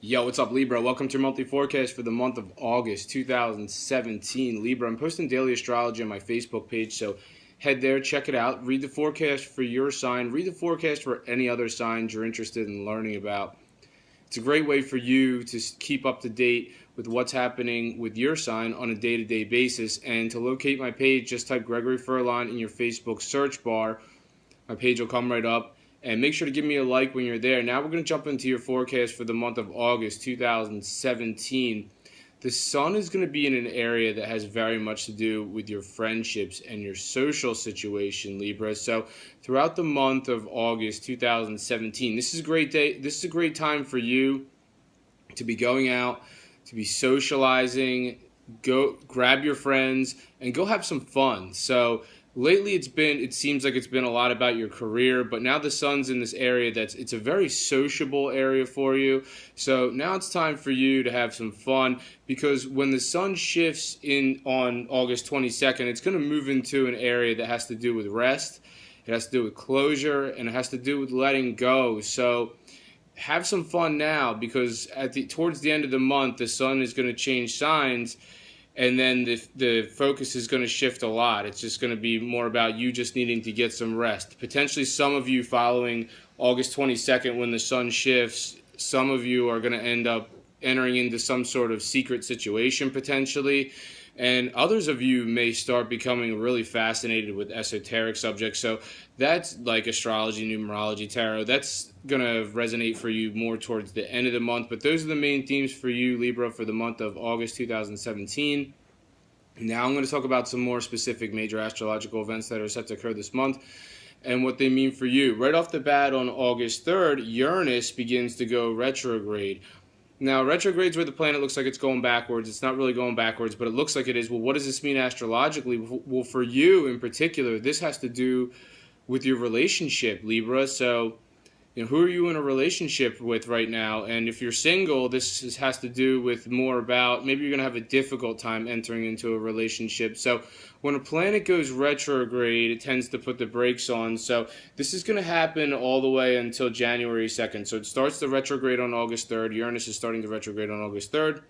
Yo, what's up, Libra? Welcome to your monthly forecast for the month of August 2017. Libra, I'm posting daily astrology on my Facebook page, so head there, check it out. Read the forecast for your sign. Read the forecast for any other signs you're interested in learning about. It's a great way for you to keep up to date with what's happening with your sign on a day-to-day basis. And to locate my page, just type Gregory Furlan in your Facebook search bar. My page will come right up. And make sure to give me a like when you're there. Now we're going to jump into your forecast for the month of August 2017. The sun is going to be in an area that has very much to do with your friendships and your social situation, Libra. So throughout the month of August 2017, this is a great day. This is a great time for you to be going out, to be socializing, go grab your friends and go have some fun. So lately it seems like it's been a lot about your career, but now the sun's in this area it's a very sociable area for you. So now it's time for you to have some fun, because when the sun shifts in on August 22nd, it's going to move into an area that has to do with rest, it has to do with closure, and it has to do with letting go. So have some fun now, because towards the end of the month, the sun is going to change signs, and then the focus is going to shift a lot. It's just going to be more about you just needing to get some rest. Potentially some of you following August 22nd when the sun shifts, some of you are going to end up entering into some sort of secret situation potentially. And others of you may start becoming really fascinated with esoteric subjects. So that's like astrology, numerology, tarot. That's going to resonate for you more towards the end of the month. But those are the main themes for you, Libra, for the month of August 2017. Now I'm going to talk about some more specific major astrological events that are set to occur this month and what they mean for you. Right off the bat, on August 3rd, Uranus begins to go retrograde. Now, retrograde's where the planet looks like it's going backwards. It's not really going backwards, but it looks like it is. Well, what does this mean astrologically? Well, for you in particular, this has to do with your relationship, Libra. So, who are you in a relationship with right now? And if you're single, this has to do with more about maybe you're going to have a difficult time entering into a relationship. So when a planet goes retrograde, it tends to put the brakes on. So this is going to happen all the way until January 2nd. So it starts the retrograde on August 3rd. Uranus is starting to retrograde on August 3rd.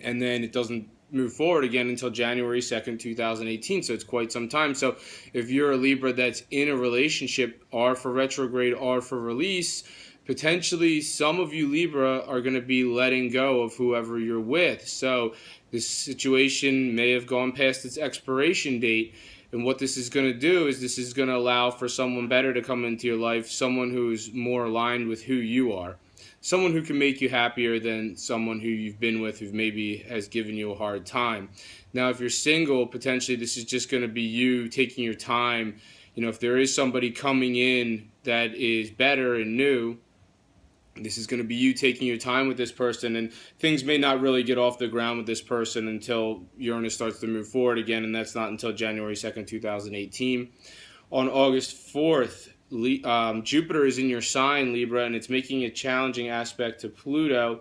And then it doesn't move forward again until January 2nd, 2018. So it's quite some time. So if you're a Libra that's in a relationship, R for retrograde, R for release, potentially some of you Libra are going to be letting go of whoever you're with. So this situation may have gone past its expiration date. And what this is going to do is this is going to allow for someone better to come into your life, someone who's more aligned with who you are. Someone who can make you happier than someone who you've been with who maybe has given you a hard time. Now, if you're single, potentially this is just going to be you taking your time. If there is somebody coming in that is better and new, this is going to be you taking your time with this person, and things may not really get off the ground with this person until Uranus starts to move forward again, and that's not until January 2nd, 2018. On August 4th, Jupiter is in your sign, Libra, and it's making a challenging aspect to Pluto.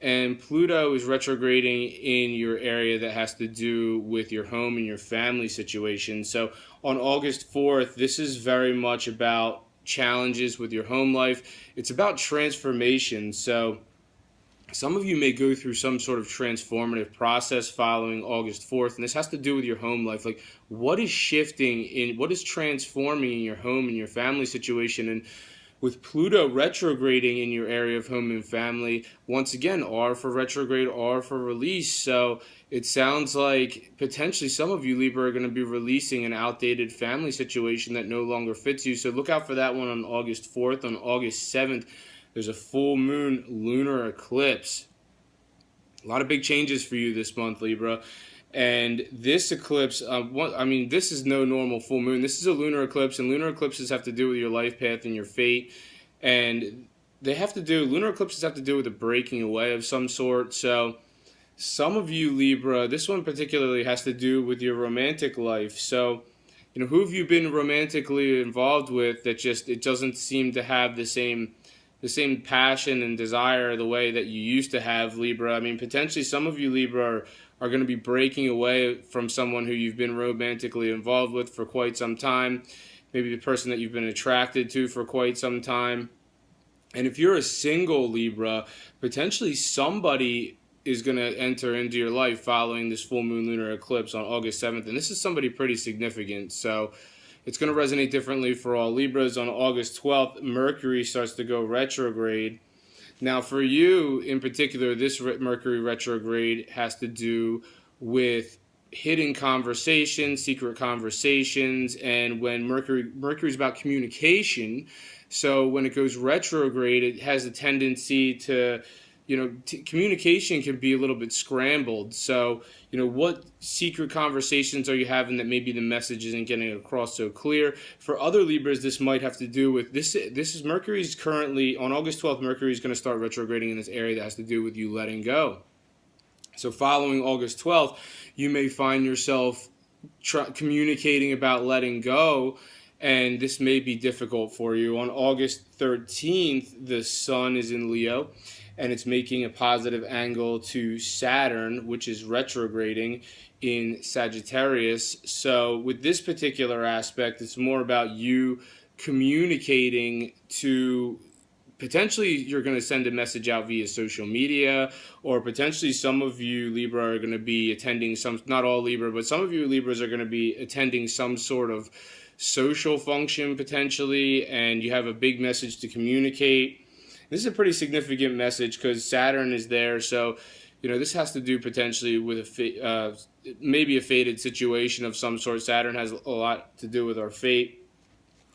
And Pluto is retrograding in your area that has to do with your home and your family situation. So on August 4th, this is very much about challenges with your home life. It's about transformation. So some of you may go through some sort of transformative process following August 4th, and this has to do with your home life. Like, what is shifting what is transforming in your home and your family situation? And with Pluto retrograding in your area of home and family, once again, R for retrograde, R for release. So it sounds like potentially some of you Libra are going to be releasing an outdated family situation that no longer fits you. So look out for that one on August 4th. On August 7th, there's a full moon lunar eclipse. A lot of big changes for you this month, Libra. And this eclipse, this is no normal full moon. This is a lunar eclipse, and lunar eclipses have to do with your life path and your fate. And lunar eclipses have to do with a breaking away of some sort. So some of you, Libra, this one particularly has to do with your romantic life. So, who have you been romantically involved with that it doesn't seem to have the same passion and desire the way that you used to have, Libra? Potentially some of you, Libra, are going to be breaking away from someone who you've been romantically involved with for quite some time, maybe the person that you've been attracted to for quite some time. And if you're a single Libra, potentially somebody is going to enter into your life following this full moon lunar eclipse on August 7th. And this is somebody pretty significant. So it's going to resonate differently for all Libras. On August 12th, Mercury starts to go retrograde. Now, for you in particular, this Mercury retrograde has to do with hidden conversations, secret conversations, and when Mercury's about communication. So when it goes retrograde, it has a tendency to, communication can be a little bit scrambled. So, what secret conversations are you having that maybe the message isn't getting across so clear? For other Libras, this might have to do with this. This is Mercury's currently on August 12th. Mercury is going to start retrograding in this area that has to do with you letting go. So following August 12th, you may find yourself communicating about letting go, and this may be difficult for you. On August 13th, the Sun is in Leo, and it's making a positive angle to Saturn, which is retrograding in Sagittarius. So with this particular aspect, it's more about you communicating to potentially you're going to send a message out via social media, or potentially some of you Libra are going to be attending not all Libra, but some of you Libras are going to be attending some sort of social function potentially, and you have a big message to communicate. This is a pretty significant message because Saturn is there, so this has to do potentially with maybe a fated situation of some sort. Saturn has a lot to do with our fate.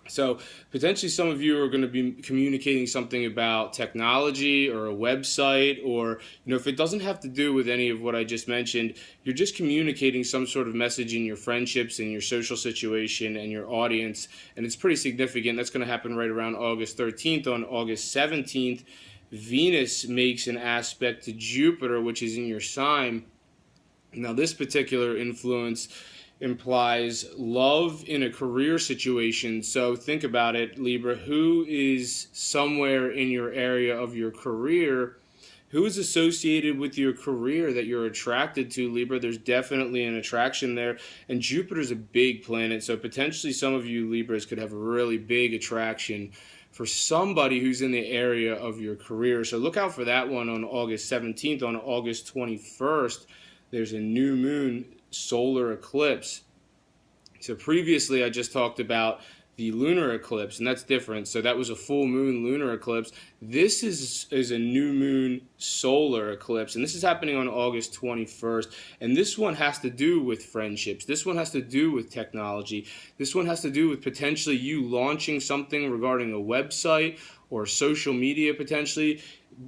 So potentially some of you are going to be communicating something about technology or a website, or if it doesn't have to do with any of what I just mentioned, you're just communicating some sort of message in your friendships, in your social situation, and your audience, and it's pretty significant. That's going to happen right around August 13th. On August 17th, Venus makes an aspect to Jupiter, which is in your sign. Now this particular influence implies love in a career situation. So think about it, Libra. Who is somewhere in your area of your career? Who is associated with your career that you're attracted to, Libra? There's definitely an attraction there. And Jupiter's a big planet, so potentially some of you Libras could have a really big attraction for somebody who's in the area of your career. So look out for that one on August 17th. On August 21st, there's a new moon solar eclipse. So previously I just talked about the lunar eclipse, and that's different. So that was a full moon lunar eclipse. This is a new moon solar eclipse, and this is happening on August 21st. And this one has to do with friendships. This one has to do with technology. This one has to do with potentially you launching something regarding a website or social media potentially.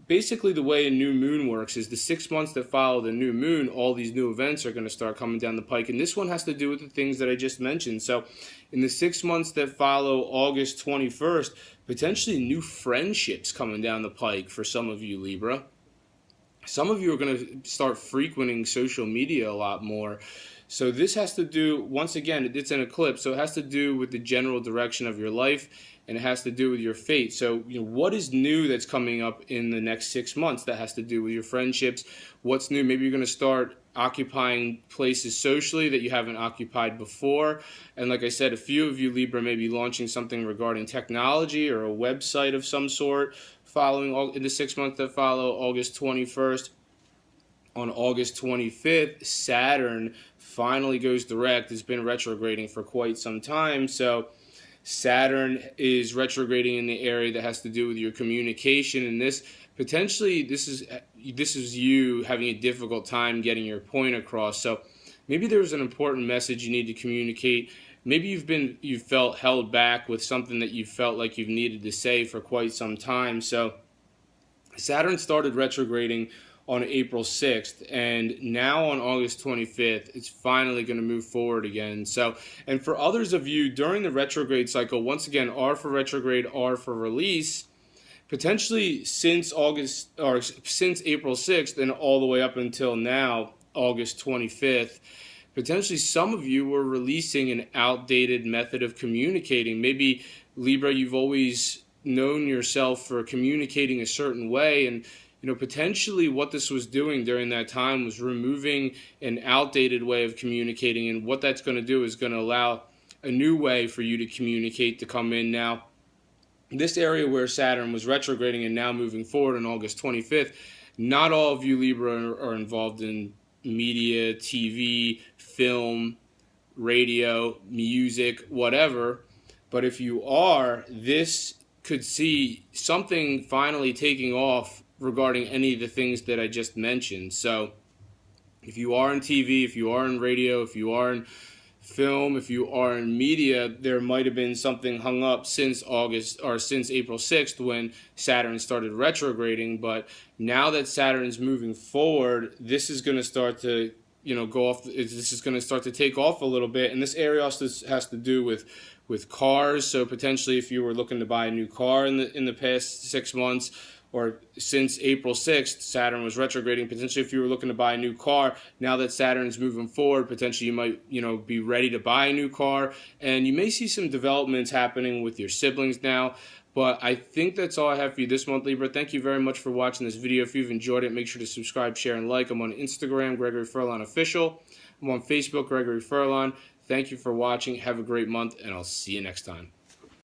Basically, the way a new moon works is the 6 months that follow the new moon, all these new events are going to start coming down the pike. And this one has to do with the things that I just mentioned. So in the 6 months that follow August 21st, potentially new friendships coming down the pike for some of you, Libra. Some of you are going to start frequenting social media a lot more. So this has to do, once again, it's an eclipse, so it has to do with the general direction of your life, and it has to do with your fate. So, what is new that's coming up in the next 6 months that has to do with your friendships? What's new? Maybe you're going to start occupying places socially that you haven't occupied before. And like I said, a few of you Libra may be launching something regarding technology or a website of some sort following in the 6 months that follow August 21st. On August 25th, Saturn finally goes direct. It's been retrograding for quite some time. So Saturn is retrograding in the area that has to do with your communication, and this is you having a difficult time getting your point across. So maybe there's an important message you need to communicate. Maybe you've felt held back with something that you felt like you've needed to say for quite some time. So Saturn started retrograding on April 6th, and now on August 25th, it's finally going to move forward again. So, and for others of you during the retrograde cycle, once again, R for retrograde, R for release, potentially since April 6th and all the way up until now, August 25th, potentially some of you were releasing an outdated method of communicating. Maybe, Libra, you've always known yourself for communicating a certain way, and potentially what this was doing during that time was removing an outdated way of communicating, and what that's going to do is going to allow a new way for you to communicate to come in now. this area where Saturn was retrograding and now moving forward on August 25th, not all of you Libra are involved in media, TV, film, radio, music, whatever. But if you are, this could see something finally taking off regarding any of the things that I just mentioned. So if you are in TV, if you are in radio, if you are in film, if you are in media, there might have been something hung up since August or since April 6th when Saturn started retrograding. But now that Saturn's moving forward, this is going to start to go off. This is going to start to take off a little bit, and this area also has to do with cars. So potentially, if you were looking to buy a new car in the past 6 months, or since April 6th, Saturn was retrograding. Potentially, if you were looking to buy a new car, now that Saturn's moving forward, potentially you might, be ready to buy a new car. And you may see some developments happening with your siblings now. But I think that's all I have for you this month, Libra. Thank you very much for watching this video. If you've enjoyed it, make sure to subscribe, share, and like. I'm on Instagram, Gregory Furlan Official. I'm on Facebook, Gregory Furlan. Thank you for watching. Have a great month, and I'll see you next time.